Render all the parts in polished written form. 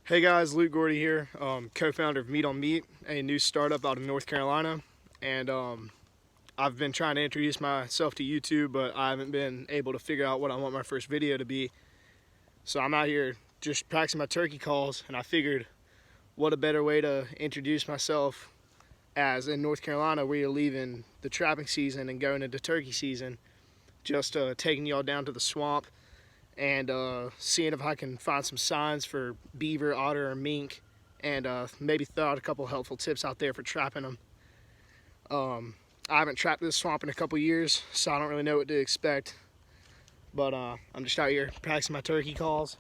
Hey guys, Luke Gordy here, co-founder of MeatonMeat, a new startup out of North Carolina. And I've been trying to introduce myself to YouTube, but I haven't been able to figure out what I want my first video to be. So I'm out here just practicing my turkey calls, and I figured what a better way to introduce myself, as in North Carolina where you're leaving the trapping season and going into turkey season, just taking y'all down to the swamp and seeing if I can find some signs for beaver, otter, or mink, and maybe throw out a couple helpful tips out there for trapping them. I haven't trapped this swamp in a couple years, so I don't really know what to expect. But I'm just out here practicing my turkey calls.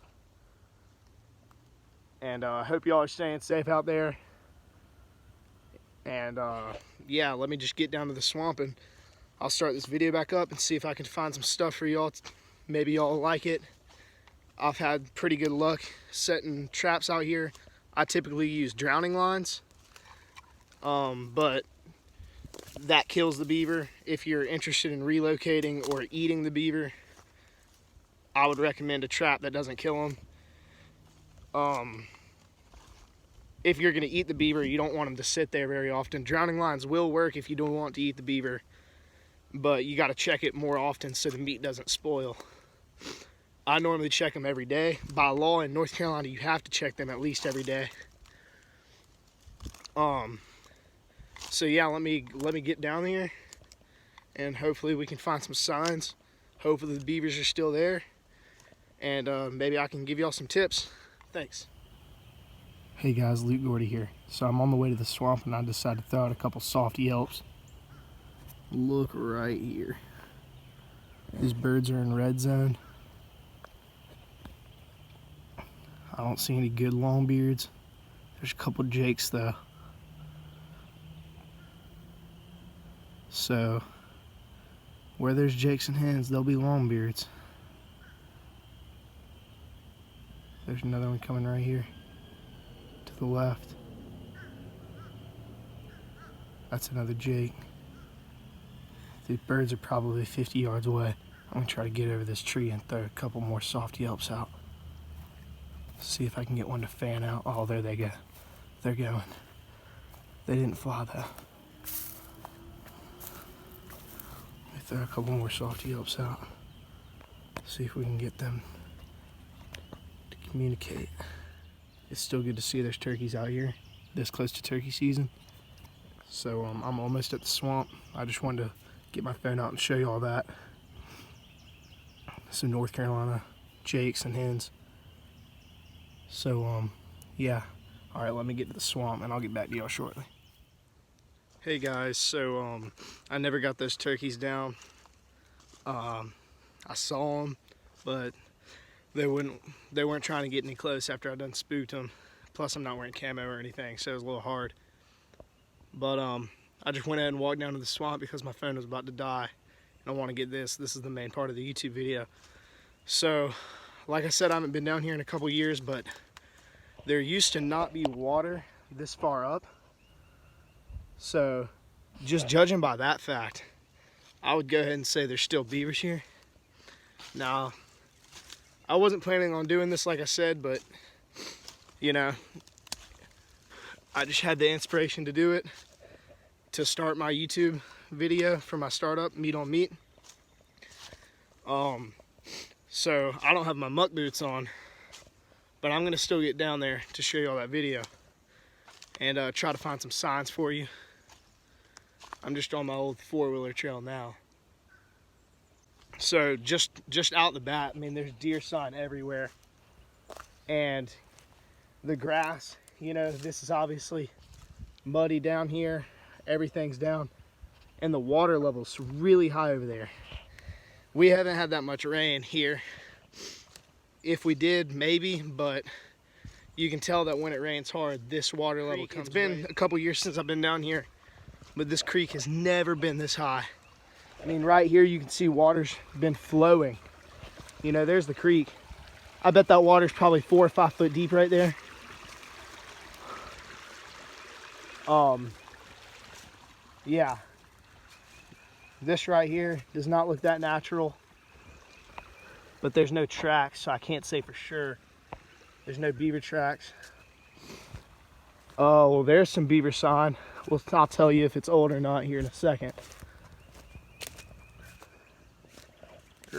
And I hope y'all are staying safe out there. And yeah, let me just get down to the swamp and I'll start this video back up and see if I can find some stuff for y'all. Maybe y'all like it. I've had pretty good luck setting traps out here. I typically use drowning lines, but that kills the beaver. If you're interested in relocating or eating the beaver, I would recommend a trap that doesn't kill them. If you're gonna eat the beaver, you don't want them to sit there very often. Drowning lines will work if you don't want to eat the beaver, but you gotta check it more often so the meat doesn't spoil. I normally check them every day. By law in North Carolina, you have to check them at least every day. So yeah, let me get down there and hopefully we can find some signs. Hopefully the beavers are still there, and maybe I can give y'all some tips. Thanks. Hey guys, Luke Gordy here. So I'm on the way to the swamp and I decided to throw out a couple soft yelps. Look right here. These birds are in red zone. I don't see any good longbeards. There's a couple jakes though. So where there's jakes and hens, there'll be longbeards. There's another one coming right here to the left. That's another jake. The birds are probably 50 yards away. I'm gonna try to get over this tree and throw a couple more soft yelps out. See if I can get one to fan out. Oh, there they go. They're going. They didn't fly though. Let me throw a couple more soft yelps out. See if we can get them to communicate. It's still good to see there's turkeys out here this close to turkey season. So I'm almost at the swamp. I just wanted to get my phone out and show you all that. Some North Carolina jakes and hens. So yeah, all right, let me get to the swamp and I'll get back to y'all shortly. Hey guys, so I never got those turkeys down. I saw them, but they weren't trying to get any close after I done spooked them. Plus I'm not wearing camo or anything, so it was a little hard. But I just went ahead and walked down to the swamp because my phone was about to die and I want to get this. This is the main part of the YouTube video. So like I said, I haven't been down here in a couple years, but there used to not be water this far up. So just judging by that fact, I would go ahead and say there's still beavers here. Now, I wasn't planning on doing this like I said, but you know, I just had the inspiration to do it to start my YouTube video for my startup, MeatonMeat. So I don't have my muck boots on, but I'm gonna still get down there to show you all that video and try to find some signs for you. I'm just on my old four-wheeler trail now. So just out the bat, I mean, there's deer sign everywhere. And the grass, you know, this is obviously muddy down here. Everything's down. And the water level's really high over there. We haven't had that much rain here. If we did, maybe, but you can tell that when it rains hard, this water level comes. It's been a couple years since I've been down here, but this creek has never been this high. I mean, right here you can see water's been flowing. You know, there's the creek. I bet that water's probably 4 or 5 foot deep right there. Yeah. This right here does not look that natural, but there's no tracks, so I can't say for sure. There's no beaver tracks. Oh, well, there's some beaver sign. Well, I'll tell you if it's old or not here in a second.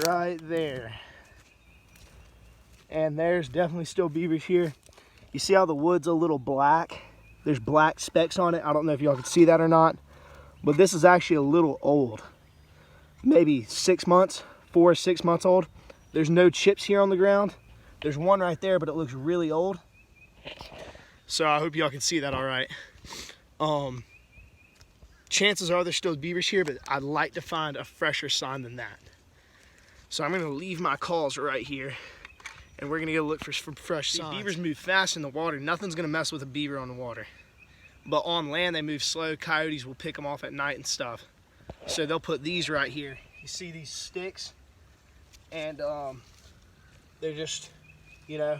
Right there. And there's definitely still beavers here. You see how the wood's a little black? There's black specks on it. I don't know if y'all can see that or not, but this is actually a little old. Maybe 6 months, 4 or 6 months old. There's no chips here on the ground. There's one right there, but it looks really old. So I hope y'all can see that all right. Chances are there's still beavers here, but I'd like to find a fresher sign than that. So I'm gonna leave my calls right here, and we're gonna go look for fresh signs. Beavers move fast in the water. Nothing's gonna mess with a beaver on the water. But on land, they move slow. Coyotes will pick them off at night and stuff. So they'll put these right here. You see these sticks? And they're just, you know,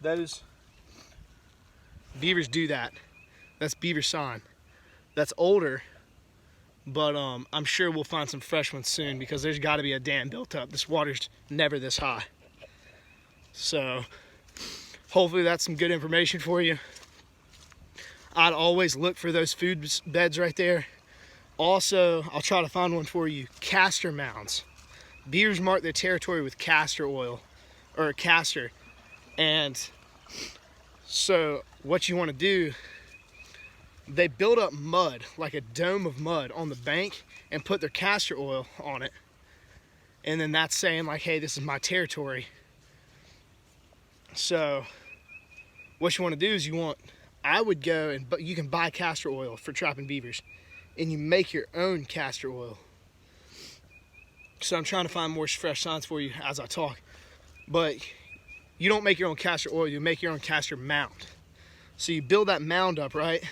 those beavers do that. That's beaver sign. That's older, but I'm sure we'll find some fresh ones soon because there's got to be a dam built up. This water's never this high. So hopefully that's some good information for you. I'd always look for those food beds right there. Also, I'll try to find one for you. Castor mounds. Beavers mark their territory with castor oil, or castor. And so what you want to do, they build up mud, like a dome of mud on the bank, and put their castor oil on it. And then that's saying like, hey, this is my territory. So what you want to do is I would go and, but you can buy castor oil for trapping beavers, and you make your own castor oil. So I'm trying to find more fresh signs for you as I talk. But you don't make your own castor oil, you make your own castor mound. So you build that mound up, right?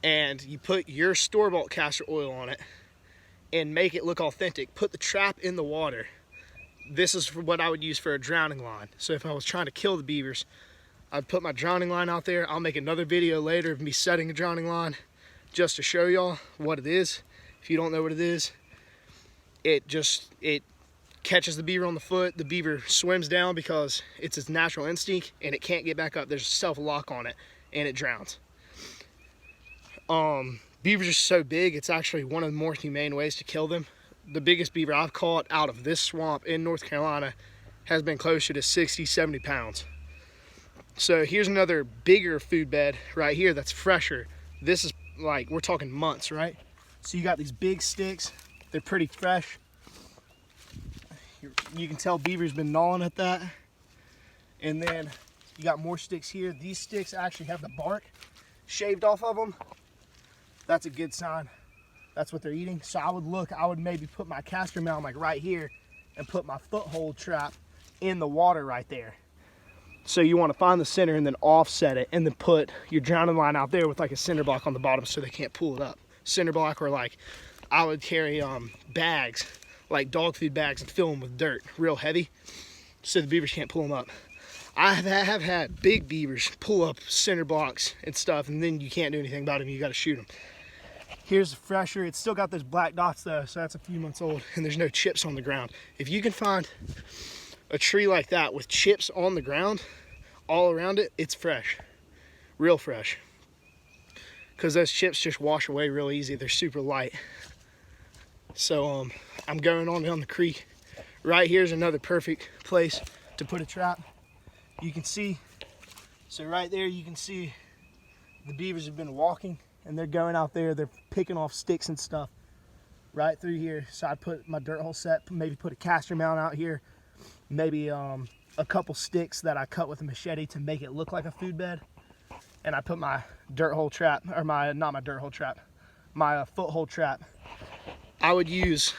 And you put your store-bought castor oil on it and make it look authentic. Put the trap in the water. This is what I would use for a drowning line. So if I was trying to kill the beavers, I'd put my drowning line out there. I'll make another video later of me setting a drowning line just to show y'all what it is. If you don't know what it is, it catches the beaver on the foot. The beaver swims down because it's its natural instinct and it can't get back up. There's a self-lock on it and it drowns. Beavers are so big, it's actually one of the more humane ways to kill them. The biggest beaver I've caught out of this swamp in North Carolina has been closer to 60, 70 pounds. So here's another bigger food bed right here that's fresher. This is like, we're talking months, right? So you got these big sticks. They're pretty fresh. You can tell beaver's been gnawing at that. And then you got more sticks here. These sticks actually have the bark shaved off of them. That's a good sign. That's what they're eating. So I would maybe put my castor mound like right here and put my foothold trap in the water right there. So you want to find the center and then offset it and then put your drowning line out there with like a cinder block on the bottom so they can't pull it up. Cinder block, or like I would carry bags, like dog food bags, and fill them with dirt real heavy so the beavers can't pull them up. I have had big beavers pull up cinder blocks and stuff, and then you can't do anything about them. You got to shoot them. Here's the fresher. It's still got those black dots though, so that's a few months old, and there's no chips on the ground. If you can find a tree like that with chips on the ground all around it, it's fresh, real fresh, because those chips just wash away real easy. They're super light. So I'm going on down the creek. Right here's another perfect place to put a trap. You can see, so right there you can see the beavers have been walking and they're going out there, they're picking off sticks and stuff right through here. So I put my dirt hole set, maybe put a castor mound out here, maybe a couple sticks that I cut with a machete to make it look like a food bed. And I put my dirt hole trap, or not my dirt hole trap, my foothold trap. I would use,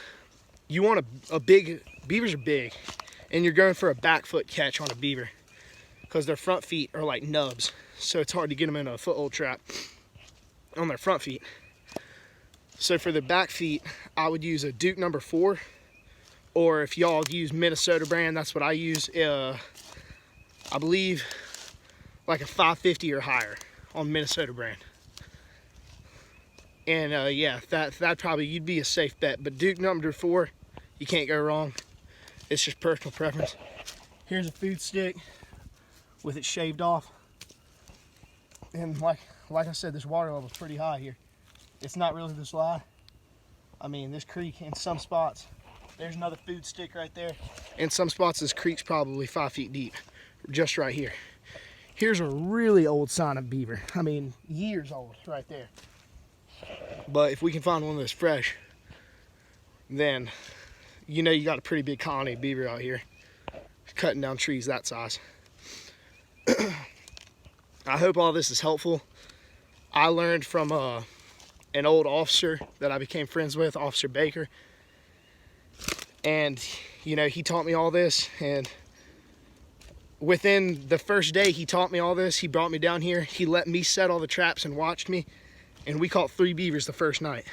you want a big, beavers are big, and you're going for a back foot catch on a beaver because their front feet are like nubs. So it's hard to get them in a foothold trap on their front feet. So for the back feet, I would use a Duke number 4, or if y'all use Minnesota brand, that's what I use. I believe like a 550 or higher on Minnesota brand. And yeah, that probably, you'd be a safe bet. But Duke number 4, you can't go wrong. It's just personal preference. Here's a food stick with it shaved off. And like I said, this water level is pretty high here. It's not really this high. I mean, this creek in some spots, there's another food stick right there. In some spots, this creek's probably 5 feet deep, just right here. Here's a really old sign of beaver. I mean, years old right there. But if we can find one that's fresh, then you know you got a pretty big colony of beaver out here, cutting down trees that size. I hope all this is helpful. I learned from an old officer that I became friends with, Officer Baker. And, you know, he taught me all this. And within the first day he taught me all this, he brought me down here. He let me set all the traps and watched me. And we caught 3 beavers the first night,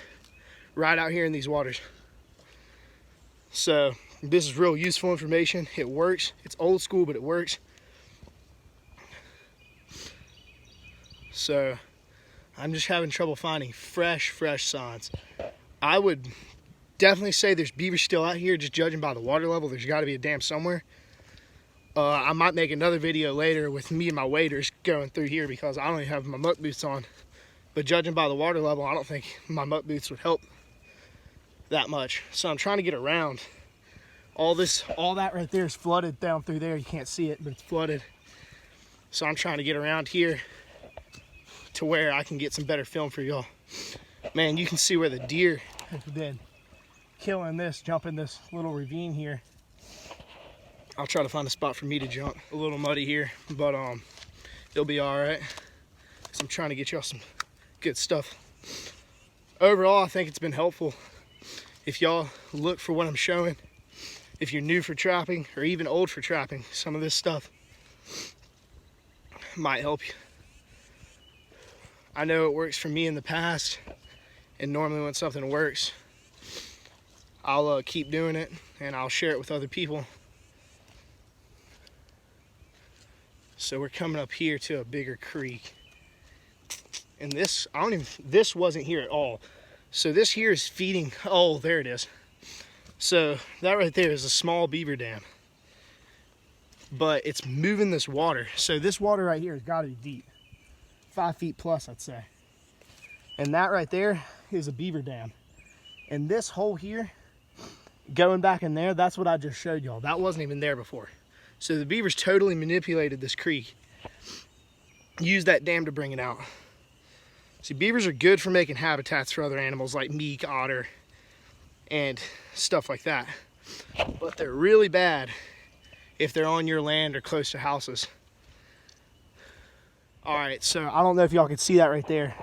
right out here in these waters. So this is real useful information. It works. It's old school, but it works. So I'm just having trouble finding fresh signs. I would definitely say there's beaver still out here, just judging by the water level. There's got to be a dam somewhere. I might make another video later with me and my waders going through here because I don't even have my muck boots on. But judging by the water level, I don't think my muck boots would help that much. So I'm trying to get around. All that right there is flooded down through there. You can't see it, but it's flooded. So I'm trying to get around here to where I can get some better film for y'all. Man, you can see where the deer have been killing this, jumping this little ravine here. I'll try to find a spot for me to jump. A little muddy here, but it'll be all right. So I'm trying to get y'all some good stuff. Overall, I think it's been helpful. If y'all look for what I'm showing, if you're new for trapping or even old for trapping, some of this stuff might help you. I know it works for me in the past, and normally when something works, I'll keep doing it and I'll share it with other people. So we're coming up here to a bigger creek. And this wasn't here at all. So this here is feeding, oh, there it is. So that right there is a small beaver dam. But it's moving this water. So this water right here has got to be deep. 5 feet plus, I'd say. And that right there is a beaver dam. And this hole here, going back in there, that's what I just showed y'all. That wasn't even there before. So the beavers totally manipulated this creek. Used that dam to bring it out. See, beavers are good for making habitats for other animals like mink, otter, and stuff like that. But they're really bad if they're on your land or close to houses. All right, so I don't know if y'all can see that right there,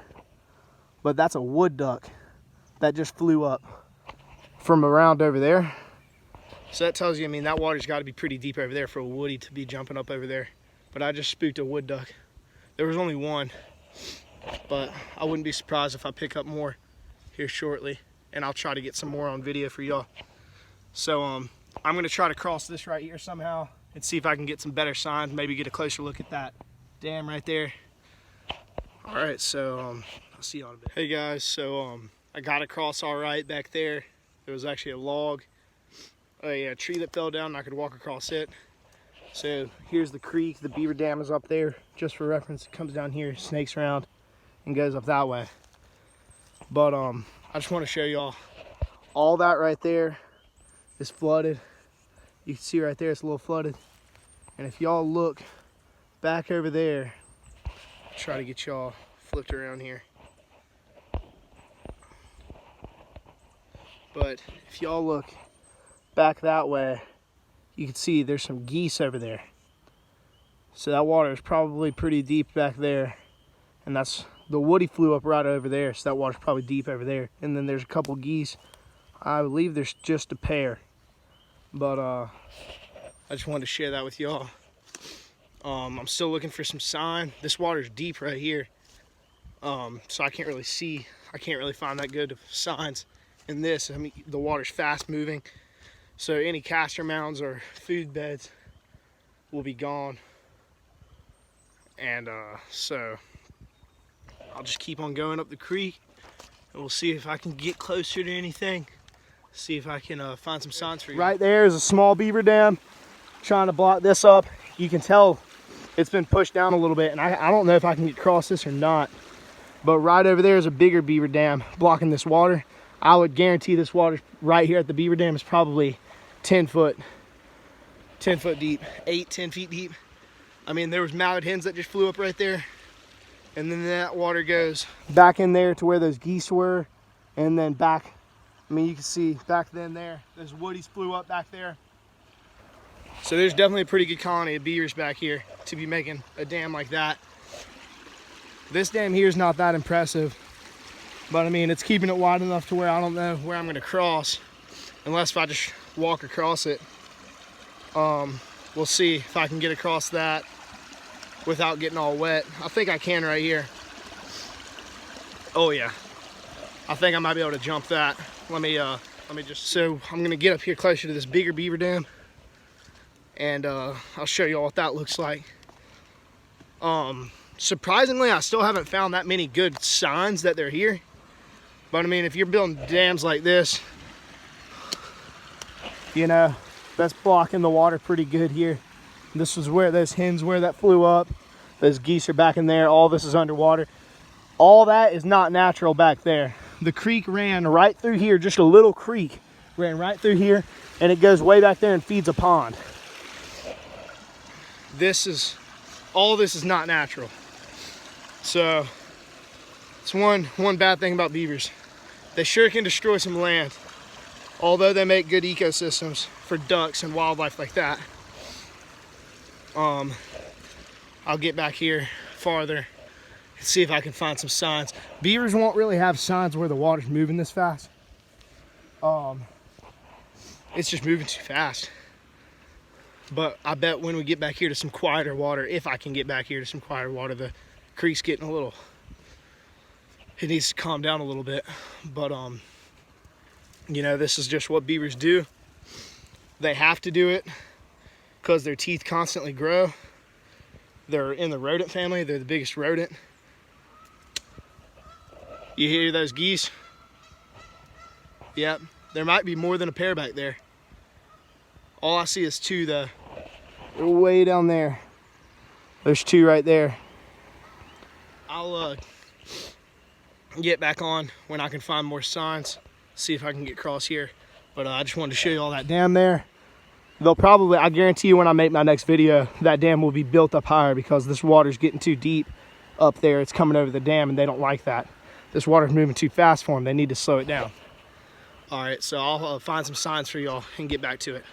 but that's a wood duck that just flew up from around over there. So that tells you, I mean, that water's got to be pretty deep over there for a woody to be jumping up over there. But I just spooked a wood duck. There was only one, but I wouldn't be surprised if I pick up more here shortly, and I'll try to get some more on video for y'all. So I'm gonna try to cross this right here somehow and see if I can get some better signs, maybe get a closer look at that dam right there. All right, so I'll see y'all in a bit. Hey guys, so I got across all right back there. There was actually a log, a tree that fell down and I could walk across it. So here's the creek, the beaver dam is up there. Just for reference, it comes down here, snakes around, and goes up that way. But I just want to show y'all, all that right there is flooded. You can see right there, it's a little flooded. And if y'all look back over there, try to get y'all flipped around here. But if y'all look back that way, you can see there's some geese over there. So that water is probably pretty deep back there. And that's, the woody flew up right over there, so that water's probably deep over there. And then there's a couple geese. I believe there's just a pair. But I just wanted to share that with y'all. I'm still looking for some sign. This water's deep right here. So I can't really see, I can't really find that good of signs in this. I mean, the water's fast moving. So any castor mounds or food beds will be gone. And so I'll just keep on going up the creek and we'll see if I can get closer to anything. See if I can find some signs for you. Right there is a small beaver dam. Trying to block this up. You can tell it's been pushed down a little bit, and I don't know if I can get across this or not. But right over there is a bigger beaver dam blocking this water. I would guarantee this water right here at the beaver dam is probably 10 foot deep, 10 feet deep. I mean, there was mallard hens that just flew up right there. And then that water goes back in there to where those geese were. And then back, I mean, you can see back then there, those woodies flew up back there. So there's definitely a pretty good colony of beavers back here to be making a dam like that. This dam here is not that impressive, but I mean, it's keeping it wide enough to where I don't know where I'm gonna cross, unless if I just walk across it. We'll see if I can get across that without getting all wet. I think I can right here. Oh yeah, I think I might be able to jump that. Let me just, so I'm gonna get up here closer to this bigger beaver dam, and I'll show you all what that looks like. Surprisingly, I still haven't found that many good signs that they're here. But I mean, if you're building dams like this, you know, that's blocking the water pretty good here. This is where those hens were that flew up. Those geese are back in there. All this is underwater. All that is not natural back there. The creek ran right through here, just a little creek ran right through here, and it goes way back there and feeds a pond. All this is not natural. So it's one bad thing about beavers. They sure can destroy some land, although they make good ecosystems for ducks and wildlife like that. I'll get back here farther and see if I can find some signs. Beavers won't really have signs where the water's moving this fast. It's just moving too fast. But I bet when we get back here to some quieter water, if I can get back here to some quieter water, the creek's getting a little, it needs to calm down a little bit. But you know, this is just what beavers do. They have to do it because their teeth constantly grow. They're in the rodent family. They're the biggest rodent. You hear those geese? Yep, there might be more than a pair back there. All I see is two though. They're way down there. There's two right there. I'll get back on when I can find more signs, see if I can get across here. But I just wanted to show you all that dam there. They'll probably, I guarantee you when I make my next video, that dam will be built up higher because this water's getting too deep up there. It's coming over the dam and they don't like that. This water's moving too fast for them. They need to slow it down. All right, so I'll find some signs for y'all and get back to it.